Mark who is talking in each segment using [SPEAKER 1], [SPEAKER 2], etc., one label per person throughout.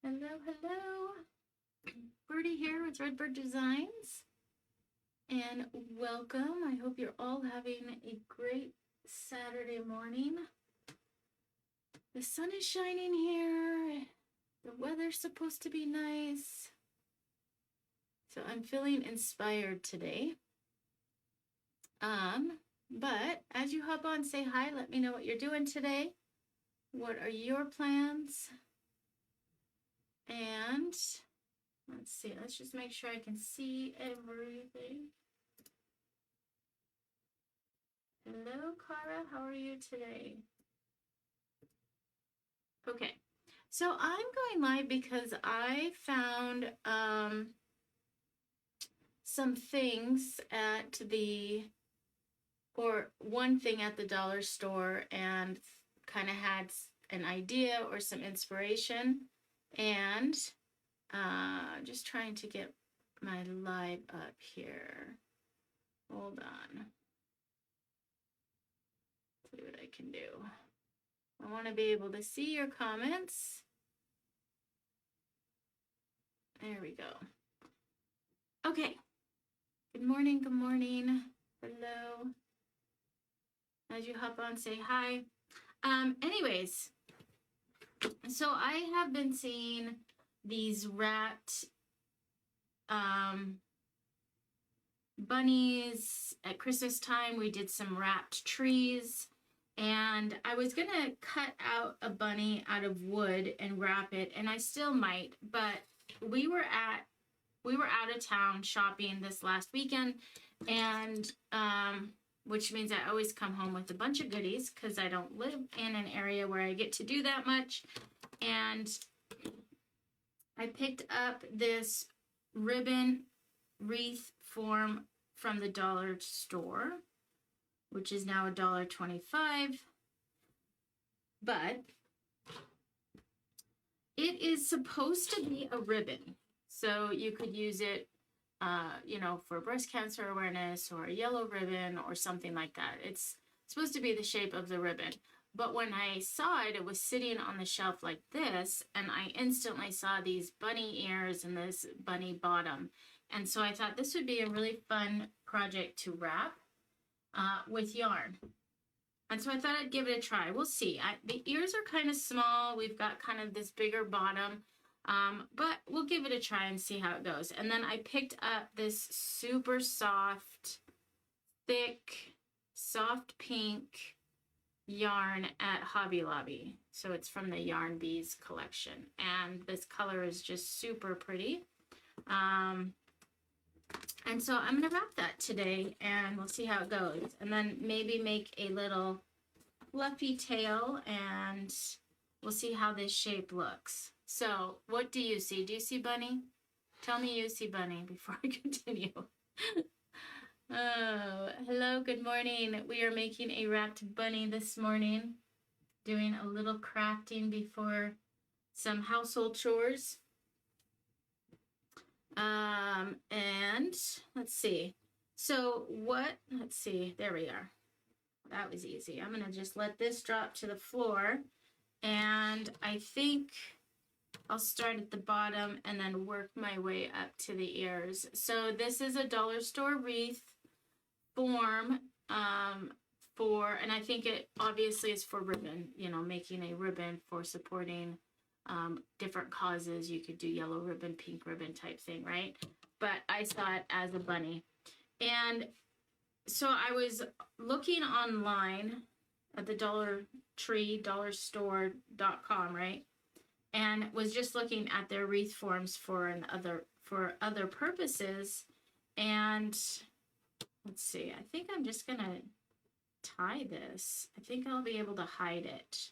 [SPEAKER 1] Hello, hello. Birdie here with Redbyrd Designs. And welcome. I hope you're all having a great Saturday morning. The sun is shining here. The weather's supposed to be nice. So I'm feeling inspired today. But as you hop on, say hi. Let me know what you're doing today. What are your plans? And let's see, let's just make sure I can see everything. Hello, Cara, how are you today? Okay, so I'm going live because I found some things at one thing at the dollar store and kind of had an idea or some inspiration. And just trying to get my live up here. Hold on. See what I can do. I want to be able to see your comments. There we go. Okay. Good morning, good morning. Hello. As you hop on, say hi. Anyways, so I have been seeing these wrapped bunnies at Christmas time. We did some wrapped trees, and I was gonna cut out a bunny out of wood and wrap it, and I still might, but we were out of town shopping this last weekend, and which means I always come home with a bunch of goodies because I don't live in an area where I get to do that much. And I picked up this ribbon wreath form from the dollar store, which is now $1.25. But it is supposed to be a ribbon. So you could use it for breast cancer awareness or a yellow ribbon or something like that. It's supposed to be the shape of the ribbon. But when I saw it, it was sitting on the shelf like this, and I instantly saw these bunny ears and this bunny bottom. And so I thought this would be a really fun project to wrap with yarn. And so I thought I'd give it a try. We'll see. The ears are kind of small. We've got kind of this bigger bottom. But we'll give it a try and see how it goes. And then I picked up this super soft, thick, soft pink yarn at Hobby Lobby. So it's from the Yarn Bees collection. And this color is just super pretty. And so I'm going to wrap that today and we'll see how it goes. And then maybe make a little fluffy tail and we'll see how this shape looks. So, what do you see? Do you see bunny? Tell me you see bunny before I continue. Oh, hello, good morning. We are making a wrapped bunny this morning. Doing a little crafting before some household chores. And let's see. So, let's see, there we are. That was easy. I'm going to just let this drop to the floor. And I think I'll start at the bottom and then work my way up to the ears. So this is a dollar store wreath form and I think it obviously is for ribbon, making a ribbon for supporting different causes. You could do yellow ribbon, pink ribbon type thing, right? But I saw it as a bunny. And so I was looking online at the Dollar Tree, dollarstore.com, right? And was just looking at their wreath forms for other purposes. And let's see, I think I'm just gonna tie this. I think I'll be able to hide it.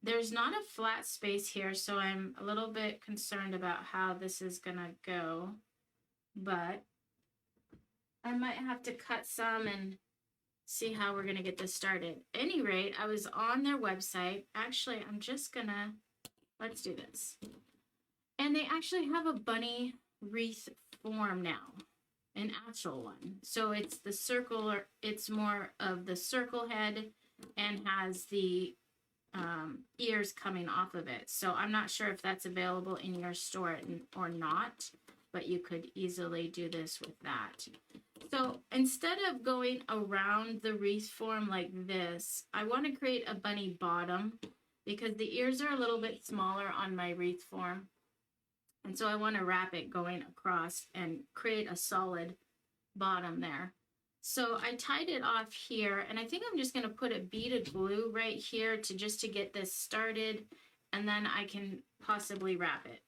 [SPEAKER 1] There's not a flat space here, so I'm a little bit concerned about how this is gonna go. But I might have to cut some and see how we're going to get this started. At any rate, I was on their website. Actually, I'm just going to, let's do this. And they actually have a bunny wreath form now, an actual one. So it's the circle, or it's more of the circle head and has the ears coming off of it. So I'm not sure if that's available in your store or not, but you could easily do this with that. So instead of going around the wreath form like this, I want to create a bunny bottom because the ears are a little bit smaller on my wreath form. And so I want to wrap it going across and create a solid bottom there. So I tied it off here, and I think I'm just going to put a bead of glue right here to get this started, and then I can possibly wrap it.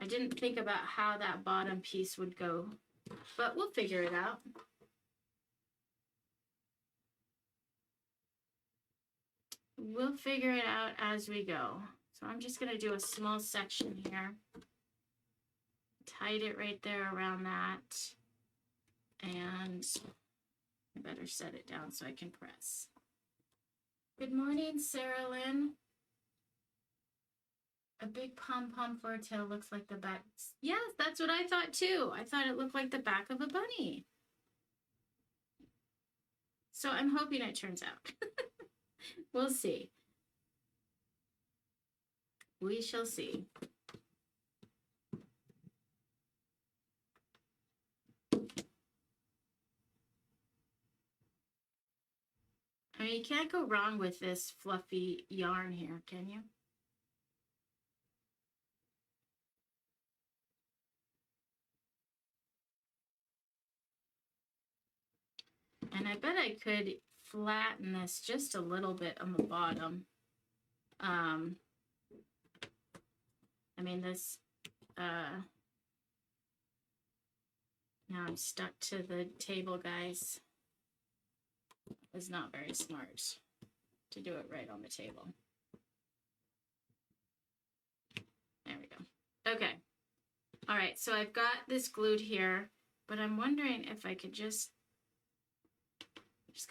[SPEAKER 1] I didn't think about how that bottom piece would go, but we'll figure it out. We'll figure it out as we go. So I'm just going to do a small section here. Tied it right there around that. And I better set it down so I can press. Good morning, Sarah Lynn. A big pom-pom for a tail looks like the back. Yes, that's what I thought too. I thought it looked like the back of a bunny. So I'm hoping it turns out. We'll see. We shall see. I mean, you can't go wrong with this fluffy yarn here, can you? And I bet I could flatten this just a little bit on the bottom. I mean, this, now I'm stuck to the table, guys. It's not very smart to do it right on the table. There we go. Okay. All right, so I've got this glued here, but I'm wondering if I could just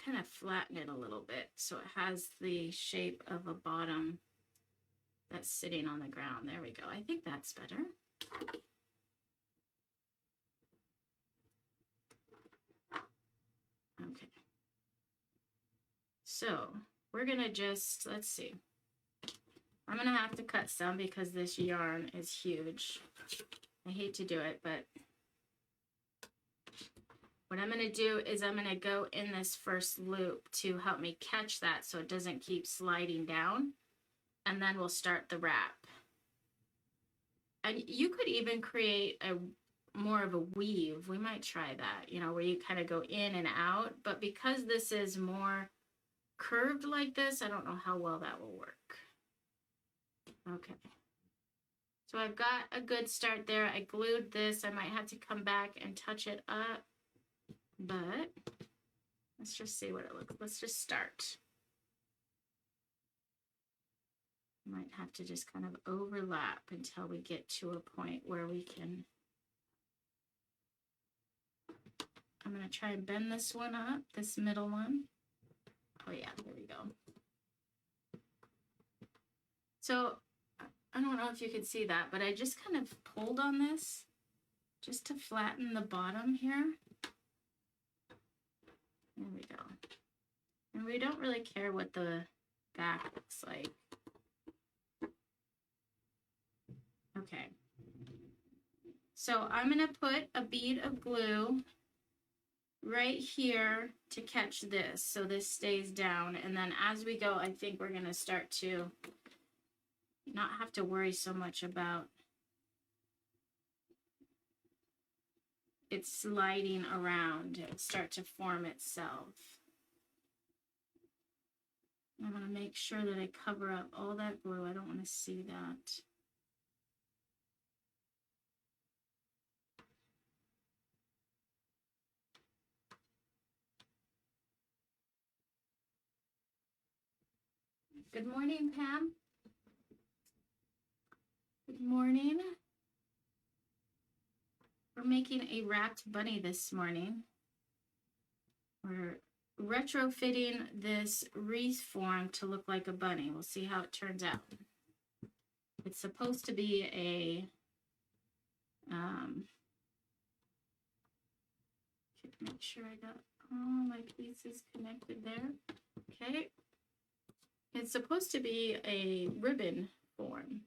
[SPEAKER 1] kind of flatten it a little bit so it has the shape of a bottom that's sitting on the ground. There we go. I think that's better. Okay. So we're gonna just, let's see. I'm gonna have to cut some because this yarn is huge. I hate to do it, but what I'm gonna do is I'm gonna go in this first loop to help me catch that so it doesn't keep sliding down. And then we'll start the wrap. And you could even create more of a weave. We might try that, you know, where you kind of go in and out. But because this is more curved like this, I don't know how well that will work. Okay. So I've got a good start there. I glued this. I might have to come back and touch it up. But let's just see what it looks like. Let's just start. Might have to just kind of overlap until we get to a point where we can. I'm going to try and bend this one up, this middle one. Oh yeah, there we go. So I don't know if you could see that, but I just kind of pulled on this just to flatten the bottom here. There we go. And we don't really care what the back looks like. Okay. So I'm going to put a bead of glue right here to catch this so this stays down. And then as we go, I think we're going to start to not have to worry so much about it sliding around and start to form itself. I'm going to make sure that I cover up all that glue. I don't want to see that. Good morning, Pam. Good morning. We're making a wrapped bunny this morning. We're retrofitting this wreath form to look like a bunny. We'll see how it turns out. It's supposed to be a make sure I got all my pieces connected there. Okay. It's supposed to be a ribbon form.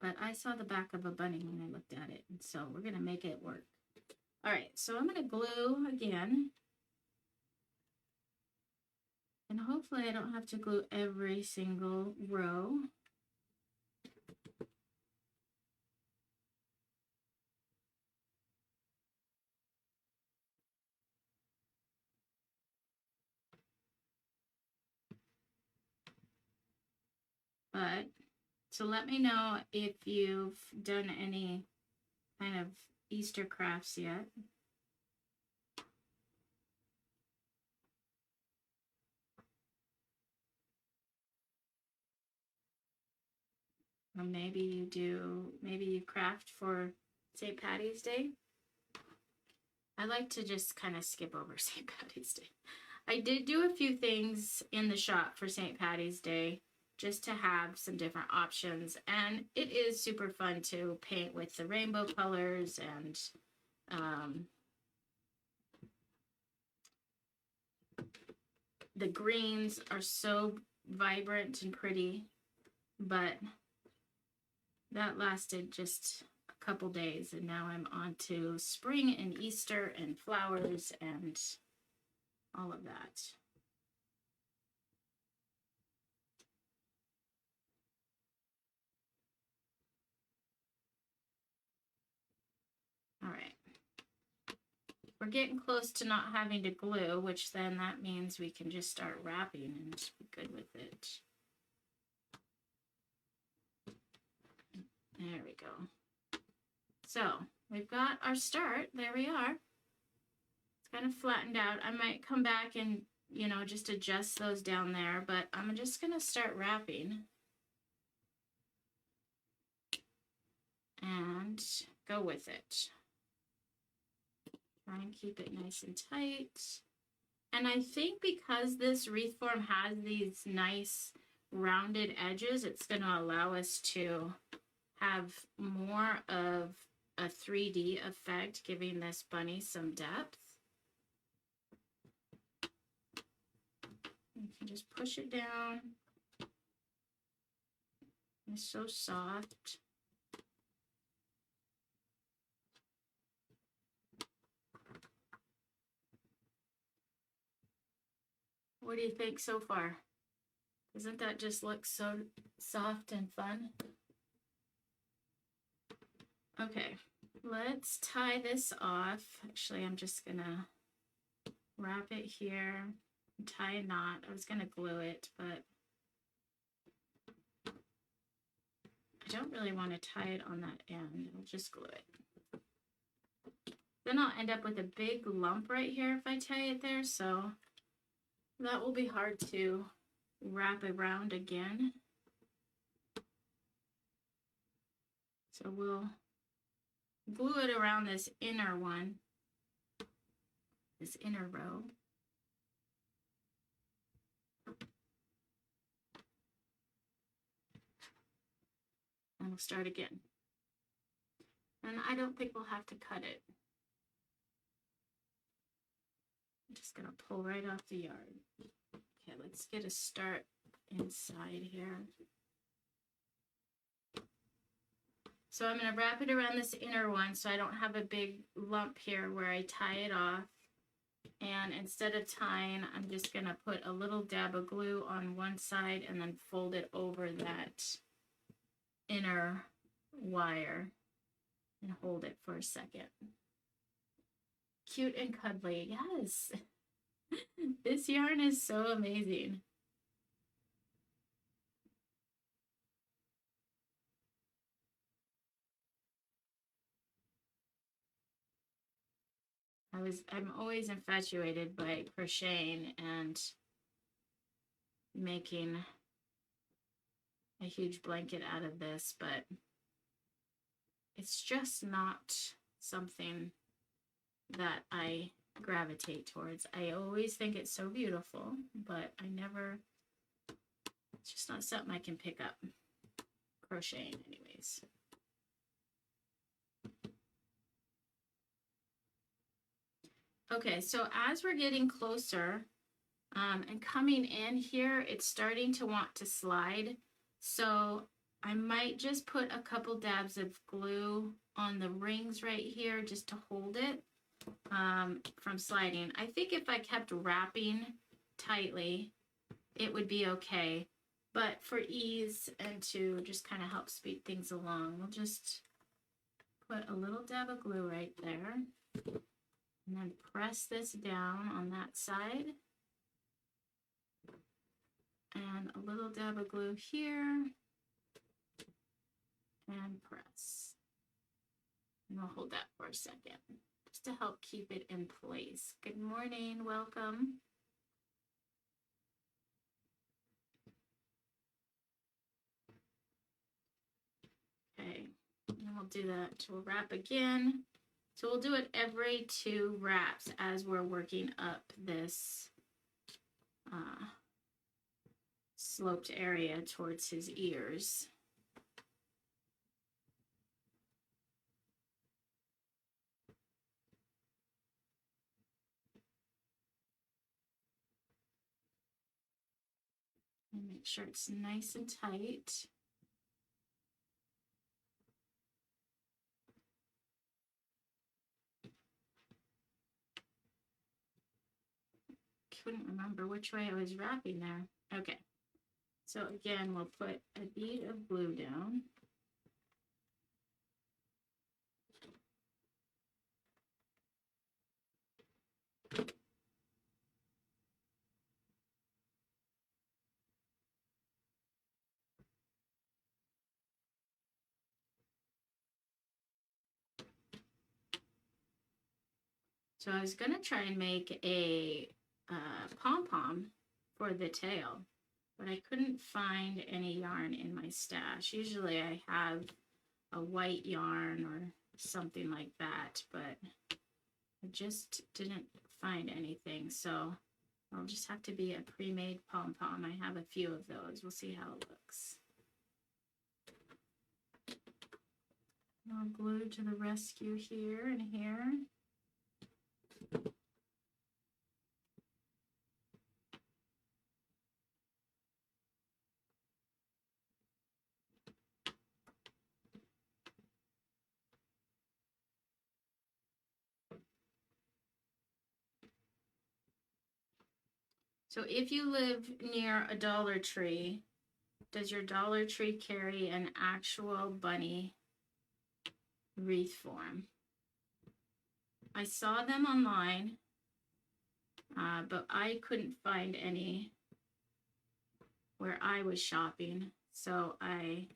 [SPEAKER 1] But I saw the back of a bunny when I looked at it, and so we're going to make it work. All right, so I'm going to glue again. And hopefully I don't have to glue every single row. But, so let me know if you've done any kind of Easter crafts yet. Or maybe you craft for St. Patty's Day. I like to just kind of skip over St. Patty's Day. I did do a few things in the shop for St. Patty's Day just to have some different options, and it is super fun to paint with the rainbow colors, and the greens are so vibrant and pretty, but that lasted just a couple days, and now I'm on to spring and Easter and flowers and all of that. All right. We're getting close to not having to glue, which then that means we can just start wrapping and be good with it. There we go. So we've got our start. There we are. It's kind of flattened out. I might come back and, you know, just adjust those down there, but I'm just going to start wrapping and go with it. Try and keep it nice and tight. And I think because this wreath form has these nice rounded edges, it's going to allow us to have more of a 3D effect, giving this bunny some depth. You can just push it down. It's so soft. What do you think so far? Doesn't that just look so soft and fun? Okay, let's tie this off. Actually, I'm just gonna wrap it here and tie a knot. I was gonna glue it, but I don't really want to tie it on that end. I'll just glue it. Then I'll end up with a big lump right here if I tie it there, so that will be hard to wrap around again. So we'll glue it around this inner one, this inner row. And we'll start again. And I don't think we'll have to cut it. I'm just gonna pull right off the yard. Okay, let's get a start inside here. So I'm gonna wrap it around this inner one so I don't have a big lump here where I tie it off. And instead of tying, I'm just gonna put a little dab of glue on one side and then fold it over that inner wire and hold it for a second. Cute and cuddly, yes. This yarn is so amazing. I'm always infatuated by crocheting and making a huge blanket out of this, but it's just not something that I gravitate towards. I always think it's so beautiful, but it's just not something I can pick up crocheting anyways. Okay, so as we're getting closer and coming in here, it's starting to want to slide. So I might just put a couple dabs of glue on the rings right here just to hold it from sliding. I think if I kept wrapping tightly, it would be okay. But for ease and to just kind of help speed things along, we'll just put a little dab of glue right there. And then press this down on that side. And a little dab of glue here. And press. And we'll hold that for a second, just to help keep it in place. Good morning, welcome. Okay, and we'll do that. We'll wrap again. So we'll do it every 2 wraps as we're working up this sloped area towards his ears. And make sure it's nice and tight. Couldn't remember which way I was wrapping there. Okay, so again, we'll put a bead of glue down. So I was gonna try and make a pom-pom for the tail, but I couldn't find any yarn in my stash. Usually I have a white yarn or something like that, but I just didn't find anything. So I'll just have to be a pre-made pom-pom. I have a few of those. We'll see how it looks. I'll glue to the rescue here and here. So if you live near a Dollar Tree, does your Dollar Tree carry an actual bunny wreath form? I saw them online, but I couldn't find any where I was shopping. So I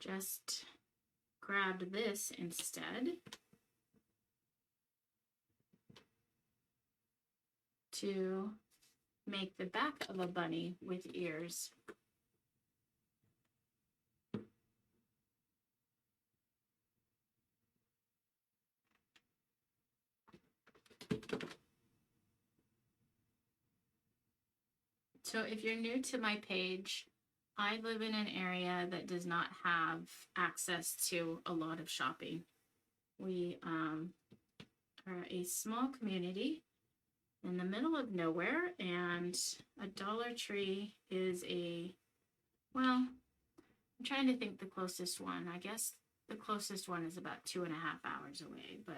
[SPEAKER 1] just grabbed this instead to make the back of a bunny with ears. So if you're new to my page, I live in an area that does not have access to a lot of shopping. We are a small community in the middle of nowhere, and a Dollar Tree is well, I'm trying to think the closest one. I guess the closest one is about 2.5 hours away, but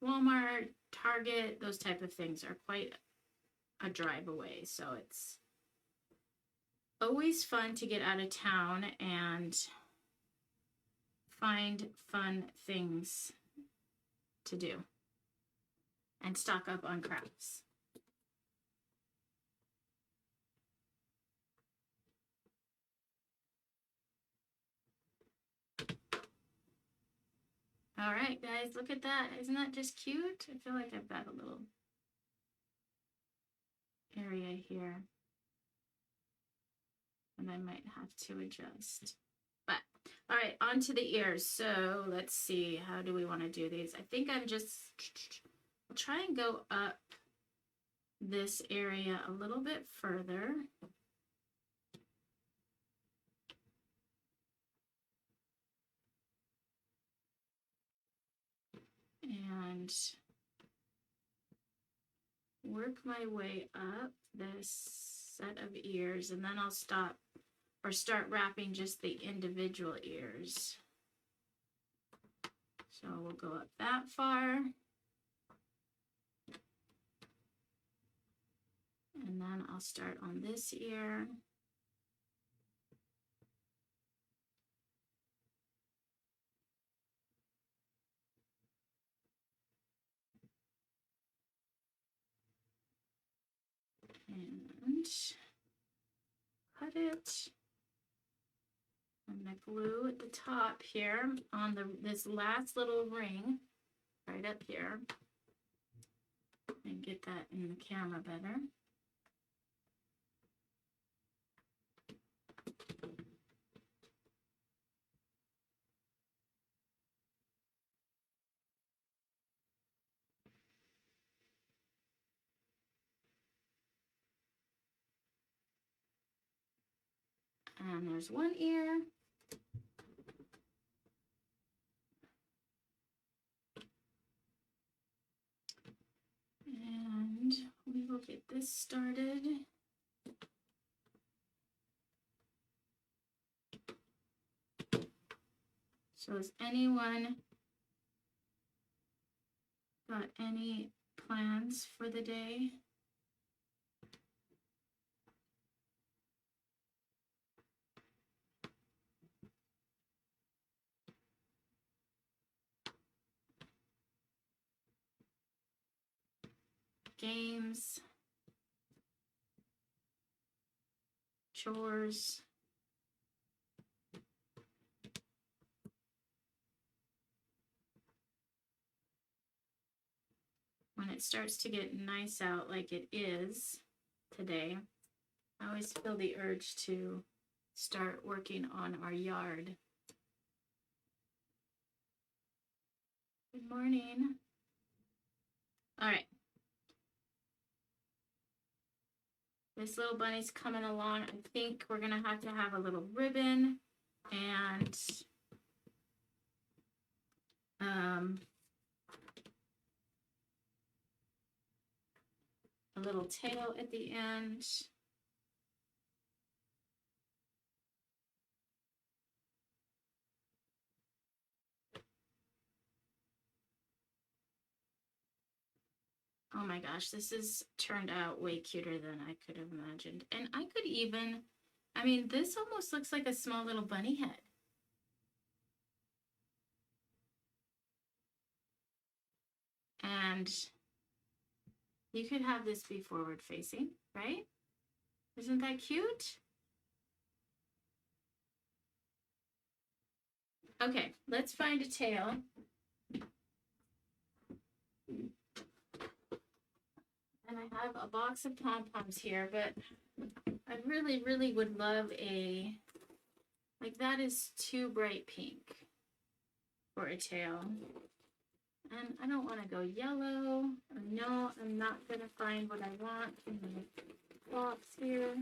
[SPEAKER 1] Walmart, Target, those type of things are quite a drive away. So it's always fun to get out of town and find fun things to do and stock up on crafts. All right, guys, look at that. Isn't that just cute? I feel like I've got a little area here, and I might have to adjust. But all right, on to the ears. So let's see, how do we want to do these? I think I'll try and go up this area a little bit further. And work my way up this set of ears, and then I'll stop or start wrapping just the individual ears. So we'll go up that far. And then I'll start on this ear. And cut it. I'm going to glue at the top here on this last little ring right up here. And get that in the camera better. And there's one ear. And we will get this started. So has anyone got any plans for the day? Games, chores. When it starts to get nice out like it is today, I always feel the urge to start working on our yard. Good morning. All right. This little bunny's coming along. I think we're gonna have to have a little ribbon and a little tail at the end. Oh my gosh, this has turned out way cuter than I could have imagined. And I could even, I mean, this almost looks like a small little bunny head. And you could have this be forward facing, right? Isn't that cute? Okay, let's find a tail. And I have a box of pom-poms here, but I really, really would love a, like that is too bright pink for a tail. And I don't want to go yellow. Or no, I'm not going to find what I want in the box here.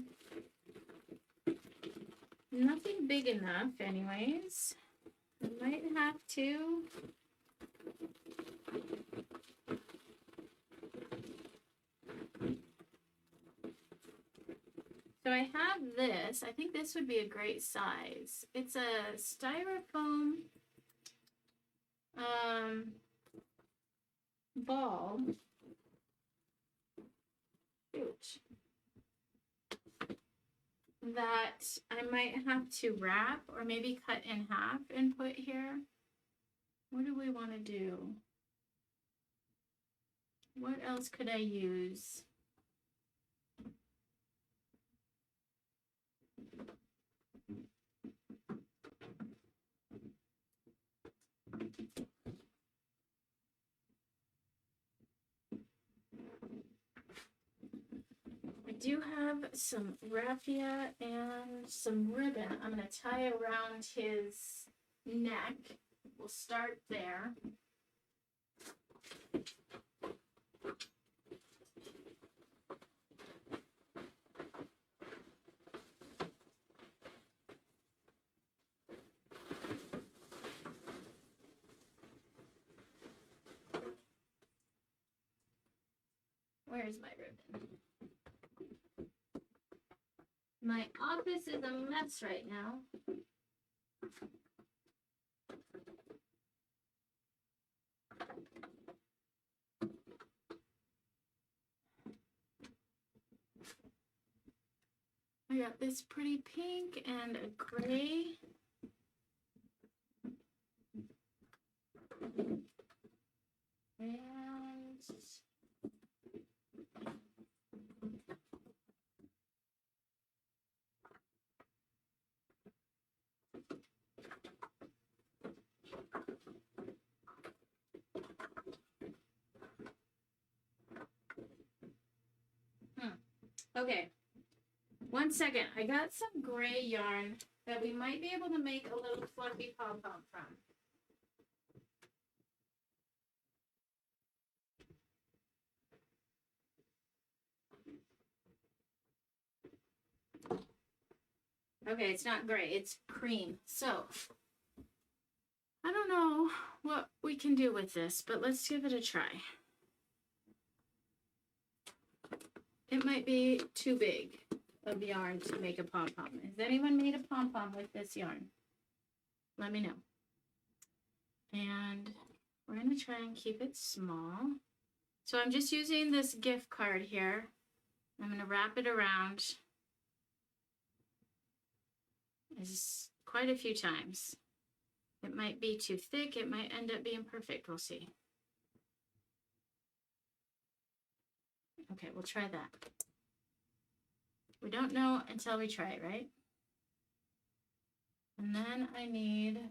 [SPEAKER 1] Nothing big enough anyways. I might have to. So I have this. I think this would be a great size. It's a styrofoam ball. Shoot. That I might have to wrap or maybe cut in half and put here. What do we want to do? What else could I use? I do have some raffia and some ribbon. I'm going to tie around his neck. We'll start there. Where Where's my ribbon? My office is a mess right now. I got this pretty pink and a gray. And okay, 1 second. I got some gray yarn that we might be able to make a little fluffy pom-pom from. Okay, it's not gray, it's cream. So, I don't know what we can do with this, but let's give it a try. It might be too big of yarn to make a pom-pom. Has anyone made a pom-pom with this yarn? Let me know. And we're going to try and keep it small. So I'm just using this gift card here. I'm going to wrap it around quite a few times. It might be too thick. It might end up being perfect. We'll see. Okay, we'll try that. We don't know until we try it, right? And then I need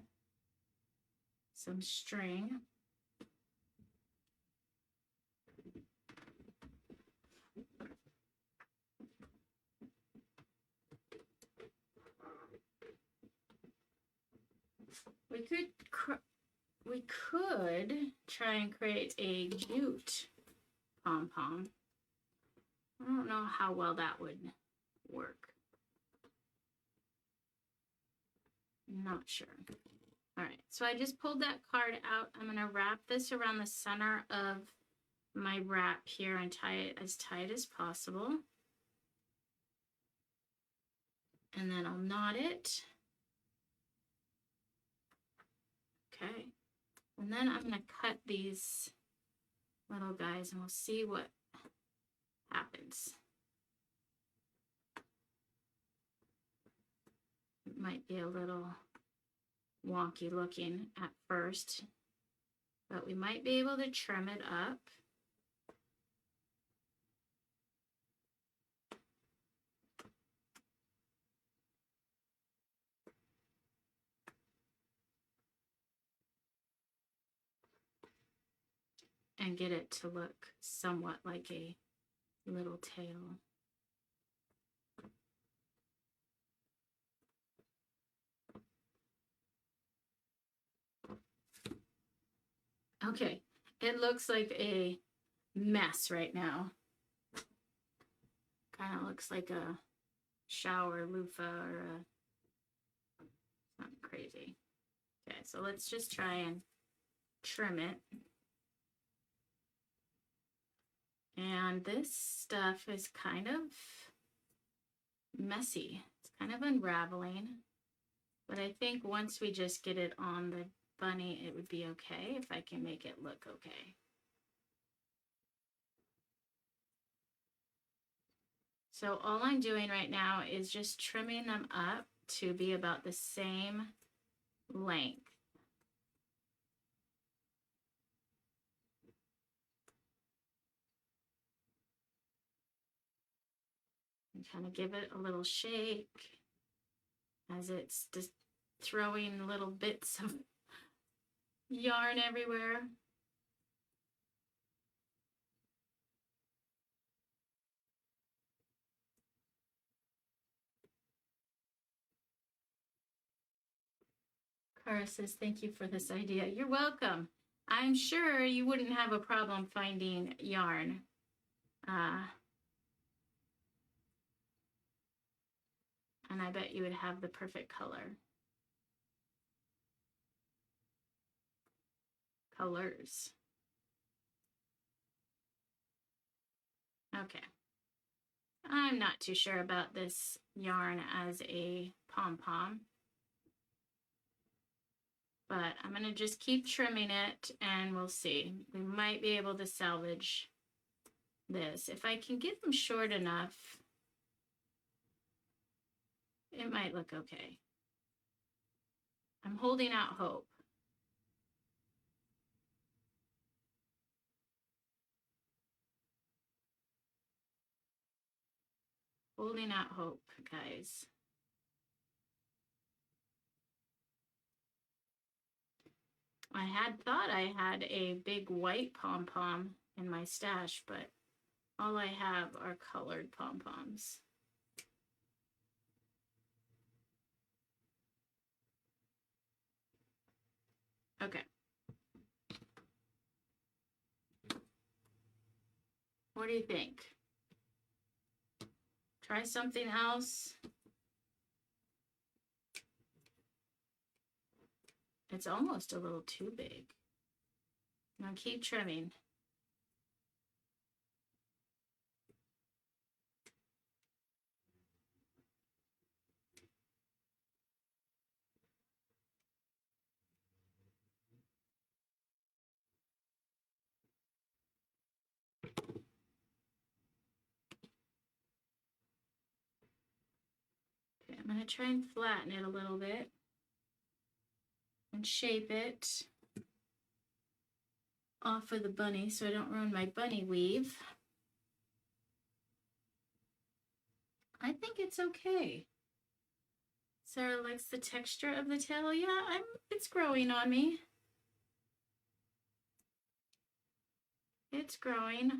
[SPEAKER 1] some string. We could try and create a jute pom-pom. I don't know how well that would work. Not sure. All right, so I just pulled that card out. I'm going to wrap this around the center of my wrap here and tie it as tight as possible. And then I'll knot it. Okay. And then I'm going to cut these little guys and we'll see what happens. It might be a little wonky looking at first, but we might be able to trim it up. And get it to look somewhat like a little tail. Okay, it looks like a mess right now. Kind of looks like a shower loofah or something crazy. Okay, so let's just try and trim it. And this stuff is kind of messy. It's kind of unraveling. But I think once we just get it on the bunny, it would be okay if I can make it look okay. So all I'm doing right now is just trimming them up to be about the same length. And kind of give it a little shake as it's just throwing little bits of yarn everywhere. Cara says, thank you for this idea. You're welcome. I'm sure you wouldn't have a problem finding yarn. And I bet you would have the perfect colors. Okay. I'm not too sure about this yarn as a pom-pom, but I'm going to just keep trimming it and we'll see. We might be able to salvage this. If I can get them short enough, it might look okay. I'm holding out hope. Holding out hope, guys. I had thought I had a big white pom-pom in my stash, but all I have are colored pom-poms. Okay. What do you think? Try something else. It's almost a little too big. Now keep trimming. Okay, I'm going to try and flatten it a little bit and shape it off of the bunny so I don't ruin my bunny weave. I think it's okay. Sarah likes the texture of the tail. Yeah, it's growing on me. It's growing.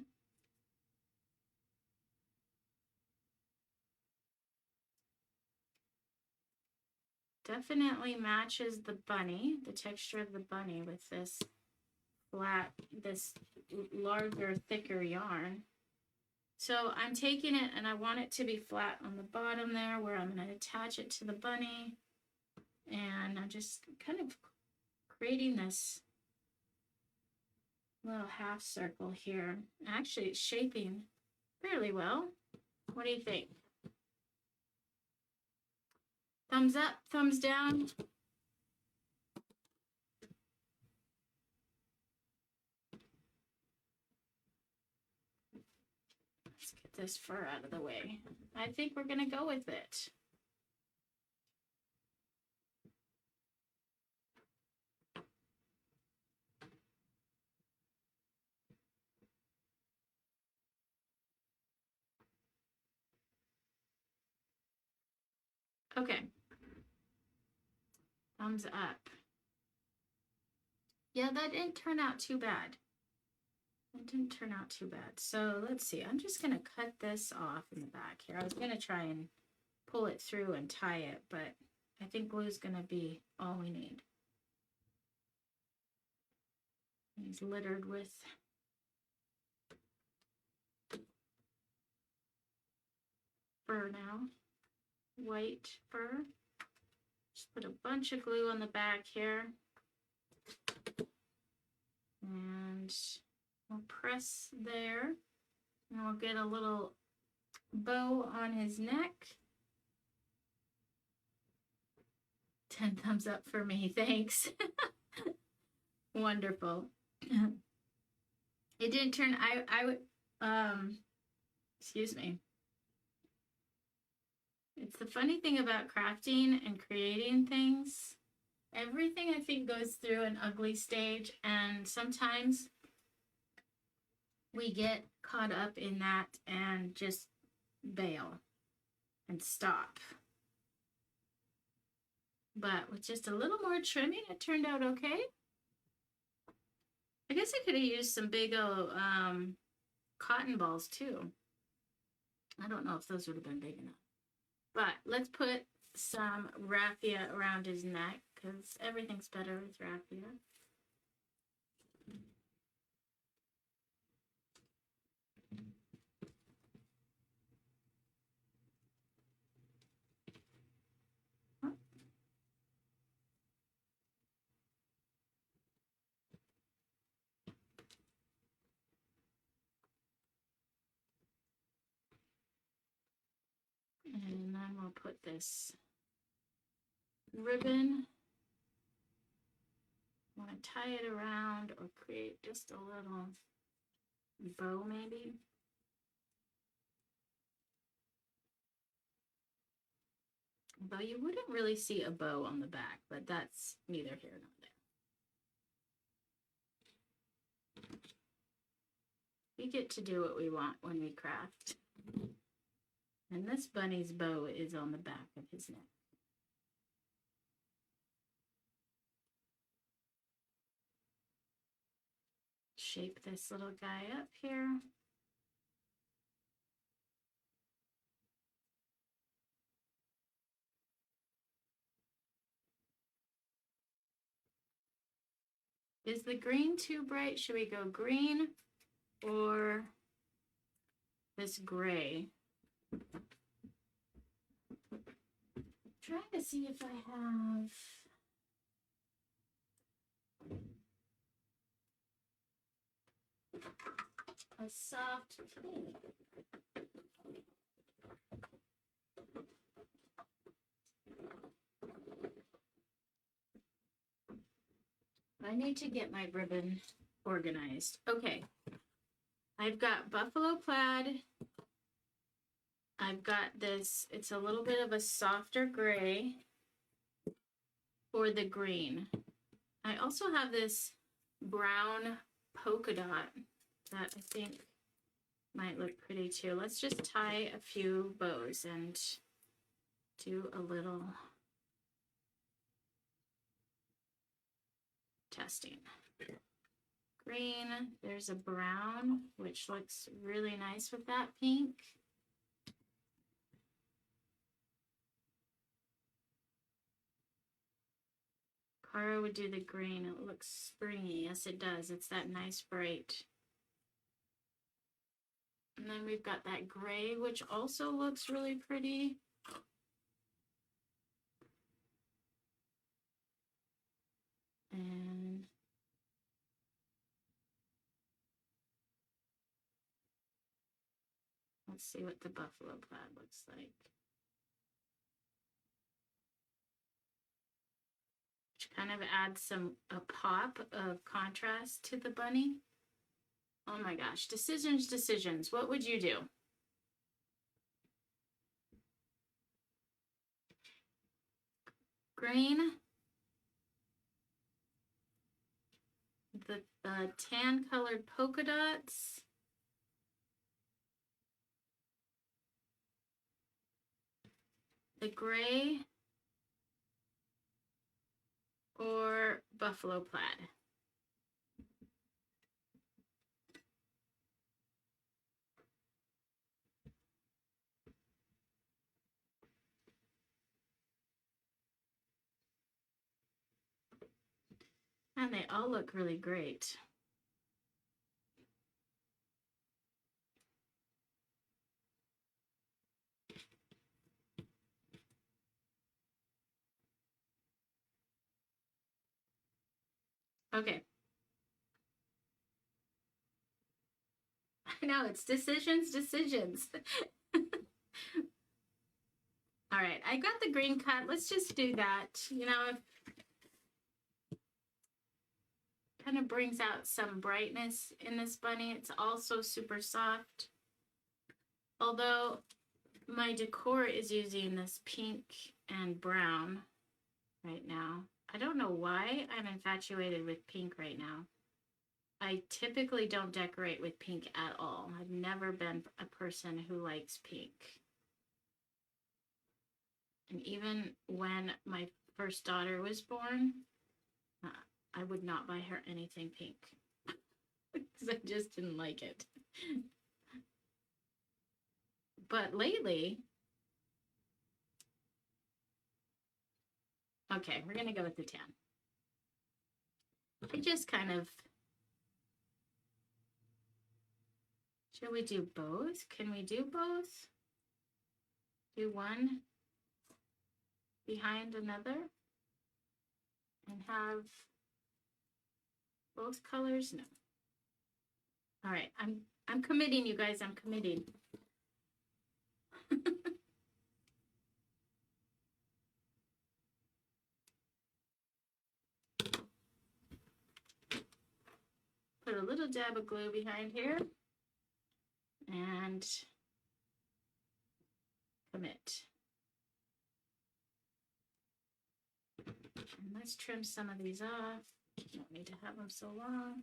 [SPEAKER 1] Definitely matches the bunny, the texture of the bunny with this flat, this larger, thicker yarn. So I'm taking it and I want it to be flat on the bottom there where I'm going to attach it to the bunny. And I'm just kind of creating this little half circle here. Actually, it's shaping fairly well. What do you think? Thumbs up, thumbs down. Let's get this fur out of the way. I think we're going to go with it. Okay. Thumbs up. Yeah, that didn't turn out too bad. It didn't turn out too bad. So let's see. I'm just going to cut this off in the back here. I was going to try and pull it through and tie it, but I think glue's going to be all we need. He's littered with fur now. White fur. Just put a bunch of glue on the back here. And we'll press there. And we'll get a little bow on his neck. 10 thumbs up for me, thanks. Wonderful. It didn't turn, excuse me. It's the funny thing about crafting and creating things. Everything I think goes through an ugly stage, and sometimes we get caught up in that and just bail and stop. But with just a little more trimming, it turned out okay. I guess I could have used some big old cotton balls too. I don't know if those would have been big enough. But let's put some raffia around his neck because everything's better with raffia. And then we'll put this ribbon. Want to tie it around or create just a little bow maybe. Although you wouldn't really see a bow on the back, but that's neither here nor there. We get to do what we want when we craft. And this bunny's bow is on the back of his neck. Shape this little guy up here. Is the green too bright? Should we go green or this gray? Trying to see if I have a soft pink. I need to get my ribbon organized. Okay. I've got buffalo plaid. I've got this, it's a little bit of a softer gray for the green. I also have this brown polka dot that I think might look pretty too. Let's just tie a few bows and do a little testing. Green, there's a brown, which looks really nice with that pink. Cara would do the green. It looks springy. Yes, it does. It's that nice bright. And then we've got that gray, which also looks really pretty. And let's see what the buffalo plaid looks like. Which kind of adds a pop of contrast to the bunny. Oh my gosh, decisions. What would you do? Green. The tan colored polka dots. The gray. Or buffalo plaid. And they all look really great. Okay. I know, it's decisions. All right, I got the green cut. Let's just do that. You know, if kind of brings out some brightness in this bunny. It's also super soft. Although my decor is using this pink and brown right now. I don't know why I'm infatuated with pink right now. I typically don't decorate with pink at all. I've never been a person who likes pink. And even when my first daughter was born, I would not buy her anything pink because I just didn't like it. But lately, okay, we're going to go with the tan. I just kind of, should we do both? Can we do both? Do one behind another and have both colors? No. All right, I'm committing, you guys. I'm committing. put a little dab of glue behind here and commit. And let's trim some of these off. Don't need to have them so long.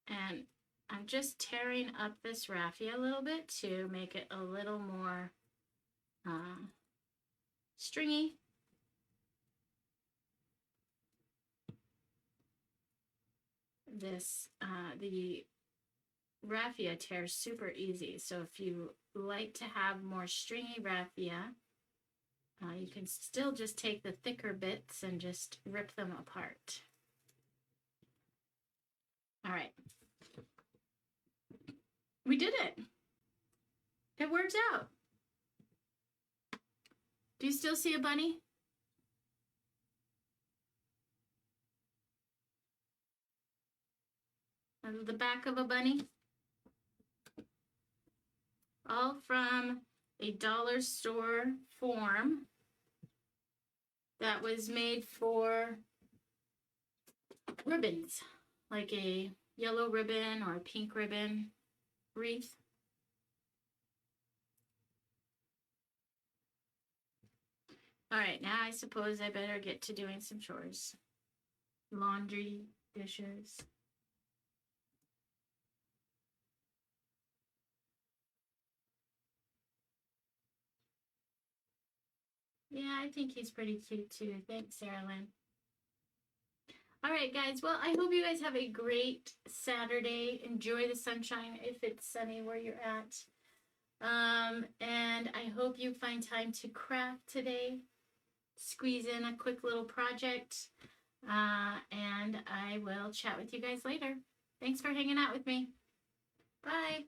[SPEAKER 1] And I'm just tearing up this raffia a little bit to make it a little more stringy. The raffia tears super easy, so if you like to have more stringy raffia, you can still just take the thicker bits and just rip them apart. All right. We did it. It worked out. Do you still see a bunny? The back of a bunny? All from a dollar store form that was made for ribbons, like a yellow ribbon or a pink ribbon wreath. All right, now I suppose I better get to doing some chores. Laundry, dishes. Yeah, I think he's pretty cute too. Thanks, Sarah Lynn. All right, guys. Well, I hope you guys have a great Saturday. Enjoy the sunshine if it's sunny where you're at. And I hope you find time to craft today. Squeeze in a quick little project. And I will chat with you guys later. Thanks for hanging out with me. Bye.